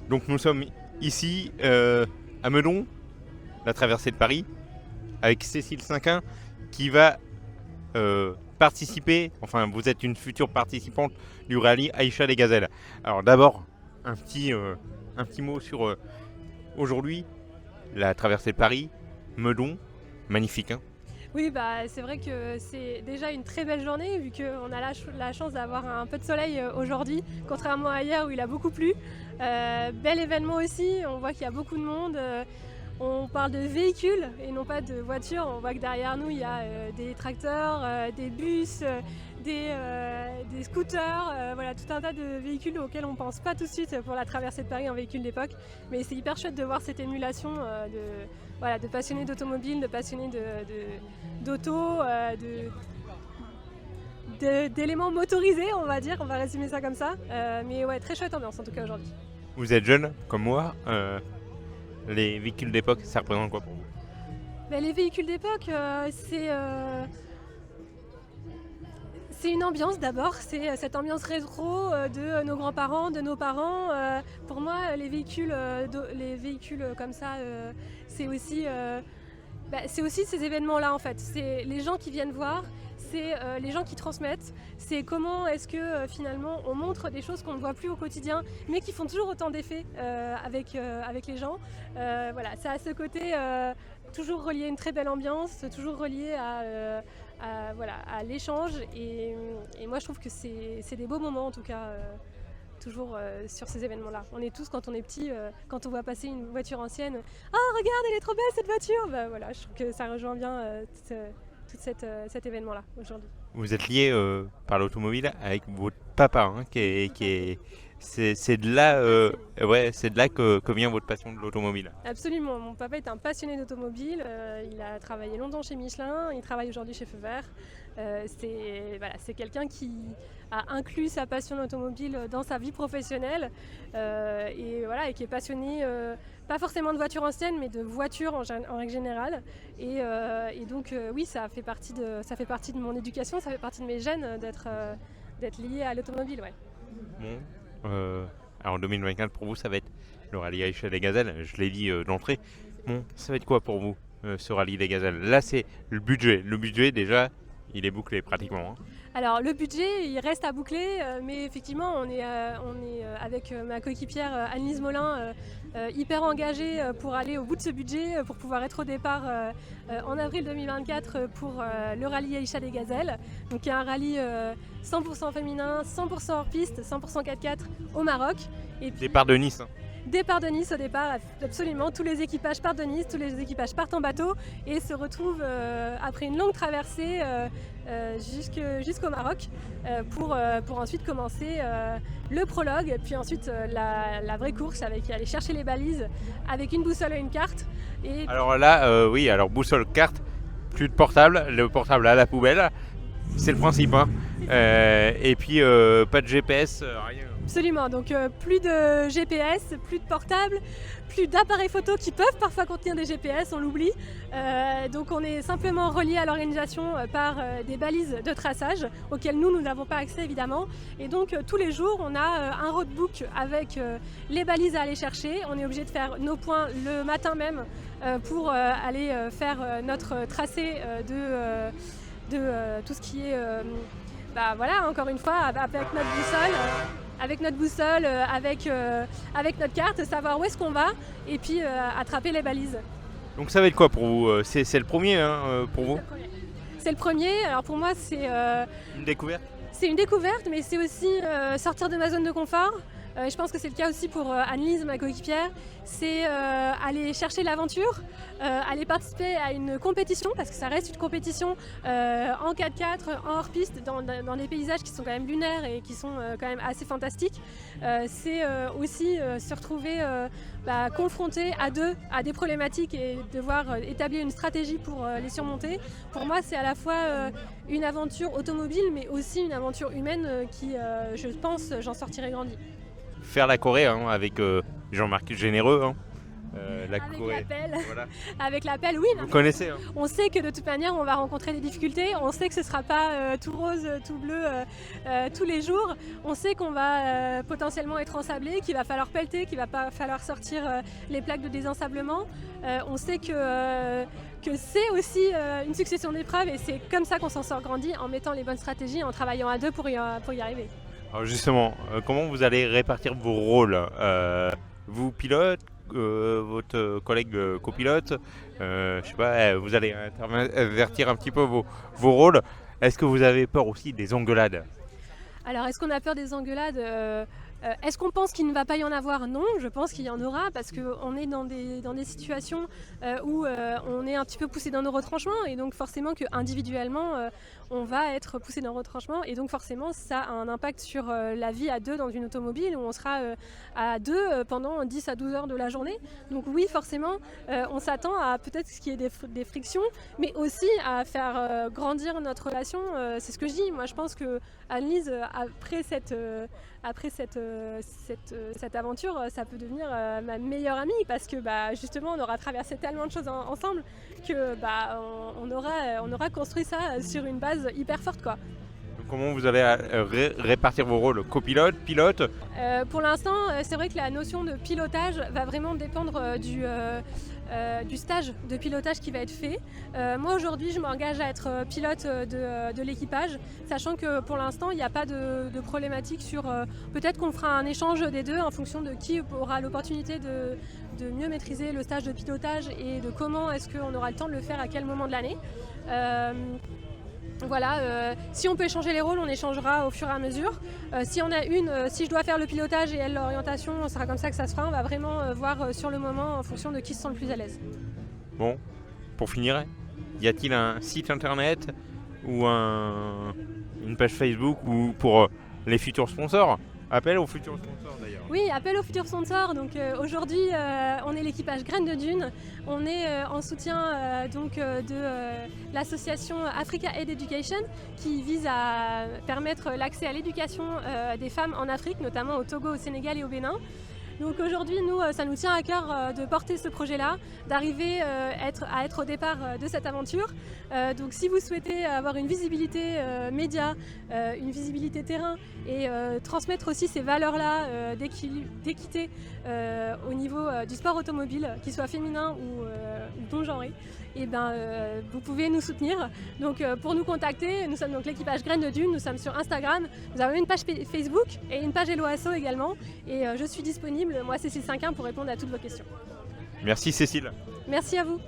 Donc nous sommes ici à Meudon, la traversée de Paris, avec Cécile Cinquin qui va participer, enfin vous êtes une future participante du rallye Aïcha des Gazelles. Alors d'abord, un petit mot sur aujourd'hui, la traversée de Paris, Meudon, magnifique hein. Oui, bah, c'est vrai que c'est déjà une très belle journée vu qu'on a la chance d'avoir un peu de soleil aujourd'hui, contrairement à hier où il a beaucoup plu. Bel événement aussi, on voit qu'il y a beaucoup de monde. On parle de véhicules et non pas de voitures. On voit que derrière nous, il y a des tracteurs, des bus, des scooters, voilà, tout un tas de véhicules auxquels on ne pense pas tout de suite pour la traversée de Paris en véhicule d'époque. Mais c'est hyper chouette de voir cette émulation de passionnés d'automobile, de passionnés d'auto, d'éléments motorisés, on va dire, on va résumer ça comme ça. Mais ouais, très chouette ambiance en tout cas aujourd'hui. Vous êtes jeune comme moi, les véhicules d'époque, ça représente quoi pour vous? Ben, les véhicules d'époque, c'est une ambiance d'abord, c'est cette ambiance rétro de nos grands-parents, de nos parents. Pour moi, les véhicules comme ça, c'est aussi, c'est aussi ces événements-là en fait. C'est les gens qui viennent voir, c'est les gens qui transmettent, c'est comment est-ce que finalement on montre des choses qu'on ne voit plus au quotidien, mais qui font toujours autant d'effet avec les gens. Voilà, ça a ce côté toujours relié à une très belle ambiance, toujours relié à l'échange. Et moi je trouve que c'est des beaux moments en tout cas. Toujours sur ces événements-là. On est tous, quand on est petit, quand on voit passer une voiture ancienne, oh regarde, elle est trop belle cette voiture. Bah, voilà, je trouve que ça rejoint bien cet événement-là aujourd'hui. Vous êtes lié par l'automobile avec votre papa, hein, c'est de là, ouais, c'est de là que vient votre passion de l'automobile. Absolument, mon papa est un passionné d'automobile, il a travaillé longtemps chez Michelin, il travaille aujourd'hui chez Feu Vert. C'est quelqu'un qui a inclus sa passion d'automobile dans sa vie professionnelle et qui est passionné, pas forcément de voitures anciennes, mais de voitures en règle générale. Donc oui, ça fait partie de mon éducation, ça fait partie de mes gènes d'être lié à l'automobile. Ouais. Bon, alors 2024 pour vous, ça va être le rallye Aïcha des Gazelles. Je l'ai dit d'entrée. Bon, ça va être quoi pour vous ce rallye des Gazelles? Là, c'est le budget. Le budget déjà, il est bouclé pratiquement. Hein. Alors le budget, il reste à boucler, mais effectivement, on est avec ma coéquipière Annelise Molin hyper engagée pour aller au bout de ce budget, pour pouvoir être au départ en avril 2024 pour le rallye Aïcha des Gazelles. Donc il y a un rallye 100% féminin, 100% hors piste, 100% 4x4 au Maroc. Et puis, départ de Nice. Hein. Départ de Nice au départ, absolument. Tous les équipages partent de Nice, tous les équipages partent en bateau et se retrouvent après une longue traversée jusqu'au Maroc pour ensuite commencer le prologue, puis ensuite la vraie course avec aller chercher les balises avec une boussole et une carte. Et... Alors là, oui, alors boussole, carte, plus de portable, le portable à la poubelle, c'est le principe. Hein. Et puis pas de GPS, rien. Absolument, donc plus de GPS, plus de portables, plus d'appareils photo qui peuvent parfois contenir des GPS, on l'oublie. Donc on est simplement relié à l'organisation par des balises de traçage auxquelles nous n'avons pas accès évidemment. Et donc tous les jours on a un roadbook avec les balises à aller chercher. On est obligé de faire nos points le matin même pour aller faire notre tracé de tout ce qui est... voilà, encore une fois, avec notre boussole. Avec notre boussole, avec notre carte, savoir où est-ce qu'on va et puis attraper les balises. Donc ça va être quoi pour vous? C'est le premier hein, pour vous? C'est le premier. Alors pour moi c'est... Une découverte? C'est une découverte, mais c'est aussi sortir de ma zone de confort. Je pense que c'est le cas aussi pour Annelise, ma coéquipière. C'est aller chercher l'aventure, aller participer à une compétition, parce que ça reste une compétition en 4x4, en hors-piste, dans des paysages qui sont quand même lunaires et qui sont quand même assez fantastiques. C'est aussi se retrouver confronté à deux à des problématiques et devoir établir une stratégie pour les surmonter. Pour moi, c'est à la fois une aventure automobile, mais aussi une aventure humaine qui, je pense, j'en sortirai grandi. Faire la Corée hein, avec Jean-Marc Généreux, hein. la Avec Corée. l'appel. Voilà. Avec l'appel, oui. Vous connaissez, hein? On sait que de toute manière, on va rencontrer des difficultés. On sait que ce ne sera pas tout rose, tout bleu tous les jours. On sait qu'on va potentiellement être ensablé, qu'il va falloir pelleter, qu'il va pas falloir sortir les plaques de désensablement. On sait que c'est aussi une succession d'épreuves et c'est comme ça qu'on s'en sort grandi en mettant les bonnes stratégies, en travaillant à deux pour y arriver. Alors justement, comment vous allez répartir vos rôles? Vous pilote, votre collègue copilote, je sais pas, vous allez invertir un petit peu vos rôles. Est-ce que vous avez peur aussi des engueulades? Alors, est-ce qu'on a peur des engueulades Est-ce qu'on pense qu'il ne va pas y en avoir? Non, je pense qu'il y en aura parce qu'on est dans des situations où on est un petit peu poussé dans nos retranchements et donc forcément qu'individuellement, on va être poussé dans le retranchement et donc forcément ça a un impact sur la vie à deux dans une automobile où on sera à deux pendant 10 à 12 heures de la journée. Donc oui, forcément, on s'attend à peut-être qu'il y ait des frictions, mais aussi à faire grandir notre relation. C'est ce que je dis. Moi, je pense que Anne-Lise, après cette aventure, ça peut devenir ma meilleure amie parce que justement on aura traversé tellement de choses ensemble que on aura construit ça sur une base hyper forte, quoi. Comment vous allez répartir vos rôles? Copilote, pilote? Pour l'instant, c'est vrai que la notion de pilotage va vraiment dépendre du stage de pilotage qui va être fait. Moi aujourd'hui je m'engage à être pilote de l'équipage, sachant que pour l'instant il n'y a pas de problématique sur peut-être qu'on fera un échange des deux en fonction de qui aura l'opportunité de mieux maîtriser le stage de pilotage et de comment est-ce qu'on aura le temps de le faire à quel moment de l'année. Voilà, si on peut échanger les rôles, on échangera au fur et à mesure. Si je dois faire le pilotage et elle l'orientation, ce sera comme ça que ça se fera. On va vraiment voir sur le moment en fonction de qui se sent le plus à l'aise. Bon, pour finir, y a-t-il un site internet ou une page Facebook ou pour les futurs sponsors? Appel aux futurs sponsors d'ailleurs. Oui, appel aux futurs sponsors. Donc aujourd'hui, on est l'équipage Graines de Dunes. On est en soutien de l'association Africa Aid Education qui vise à permettre l'accès à l'éducation des femmes en Afrique, notamment au Togo, au Sénégal et au Bénin. Donc aujourd'hui, nous, ça nous tient à cœur de porter ce projet-là, d'arriver à être au départ de cette aventure. Donc si vous souhaitez avoir une visibilité média, une visibilité terrain et transmettre aussi ces valeurs-là d'équité au niveau du sport automobile, qu'il soit féminin ou non-genré, et vous pouvez nous soutenir. Donc pour nous contacter, nous sommes donc l'équipage Graines de Dunes, nous sommes sur Instagram, nous avons une page Facebook et une page Hello Asso également. Et je suis disponible, moi Cécile Cinquin, pour répondre à toutes vos questions. Merci Cécile. Merci à vous.